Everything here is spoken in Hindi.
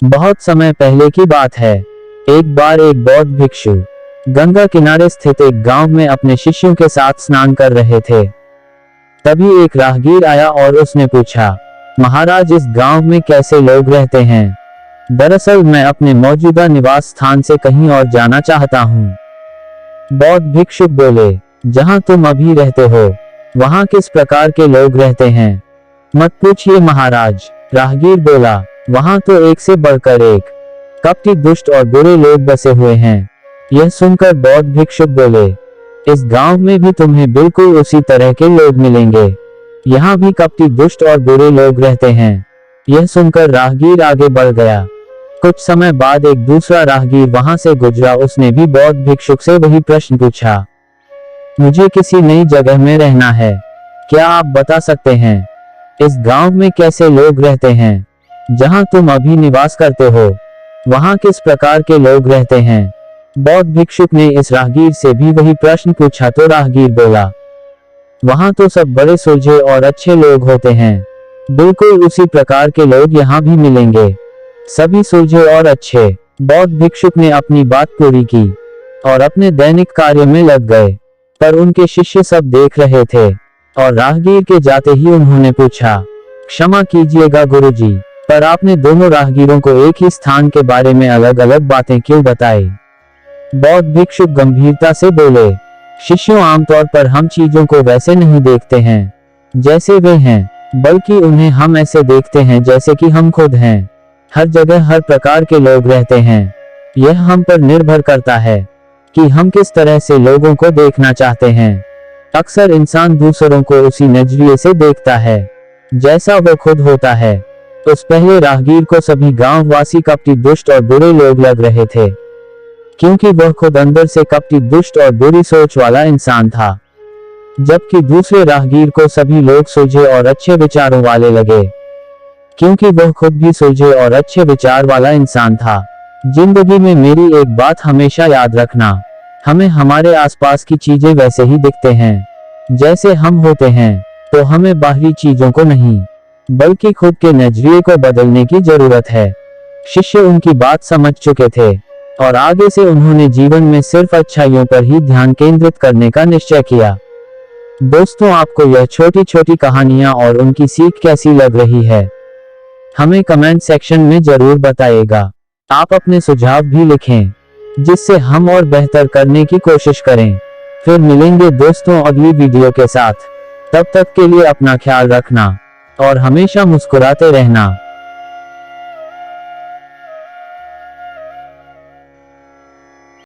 बहुत समय पहले की बात है। एक बार एक बौद्ध भिक्षु गंगा किनारे स्थित एक गांव में अपने शिष्यों के साथ स्नान कर रहे थे। तभी एक राहगीर आया और उसने पूछा, महाराज, इस गांव में कैसे लोग रहते हैं? दरअसल मैं अपने मौजूदा निवास स्थान से कहीं और जाना चाहता हूँ। बौद्ध भिक्षुक बोले, जहाँ तुम अभी रहते हो वहाँ किस प्रकार के लोग रहते हैं? मत पूछिए महाराज, राहगीर बोला, वहाँ तो एक से बढ़कर एक कपटी, दुष्ट और बुरे लोग बसे हुए हैं। यह सुनकर बौद्ध भिक्षुक बोले, इस गांव में भी तुम्हें बिल्कुल उसी तरह के लोग मिलेंगे। यहाँ भी कपटी, दुष्ट और बुरे लोग रहते हैं। यह सुनकर राहगीर आगे बढ़ गया। कुछ समय बाद एक दूसरा राहगीर वहां से गुजरा। उसने भी बौद्ध भिक्षुक से वही प्रश्न पूछा, मुझे किसी नई जगह में रहना है, क्या आप बता सकते हैं इस गांव में कैसे लोग रहते हैं? जहां तुम अभी निवास करते हो वहां किस प्रकार के लोग रहते हैं? बौद्ध भिक्षुक ने इस राहगीर से भी वही प्रश्न पूछा तो राहगीर बोला, वहां तो सब बड़े सुलझे और अच्छे लोग होते हैं। बिल्कुल उसी प्रकार के लोग यहाँ भी मिलेंगे, सभी सुलझे और अच्छे। बौद्ध भिक्षुक ने अपनी बात पूरी की और अपने दैनिक कार्य में लग गए, पर उनके शिष्य सब देख रहे थे और राहगीर के जाते ही उन्होंने पूछा, क्षमा कीजिएगा गुरुजी, पर आपने दोनों राहगीरों को एक ही स्थान के बारे में अलग अलग बातें क्यों बताई? बौद्ध भिक्षुक गंभीरता से बोले, शिष्यों, आमतौर पर हम चीजों को वैसे नहीं देखते हैं जैसे वे हैं, बल्कि उन्हें हम ऐसे देखते हैं जैसे कि हम खुद हैं। हर जगह हर प्रकार के लोग रहते हैं। यह हम पर निर्भर करता है कि हम किस तरह से लोगों को देखना चाहते हैं। अक्सर इंसान दूसरों को उसी नजरिए से देखता है जैसा वो खुद होता है। उस पहले राहगीर को सभी गांव वासी कपटी, दुष्ट और बुरे लोग लग रहे थे, क्योंकि वह खुद अंदर से कपटी, दुष्ट और बुरी सोच वाला इंसान था। जबकि दूसरे राहगीर को सभी लोग सुलझे और अच्छे विचारों वाले लगे, क्योंकि वह खुद भी सुलझे और अच्छे विचार वाला इंसान था। जिंदगी में मेरी एक बात हमेशा याद रखना, हमें हमारे आसपास की चीजें वैसे ही दिखते हैं जैसे हम होते हैं, तो हमें बाहरी चीजों को नहीं बल्कि खुद के नजरिए को बदलने की जरूरत है। शिष्य उनकी बात समझ चुके थे और आगे से उन्होंने जीवन में सिर्फ अच्छाइयों पर ही ध्यान केंद्रित करने का निश्चय किया। दोस्तों, आपको यह छोटी छोटी कहानियां और उनकी सीख कैसी लग रही है? हमें कमेंट सेक्शन में जरूर बताइएगा। आप अपने सुझाव भी लिखें जिससे हम और बेहतर करने की कोशिश करें। फिर मिलेंगे दोस्तों अगली वीडियो के साथ। तब तक के लिए अपना ख्याल रखना और हमेशा मुस्कुराते रहना।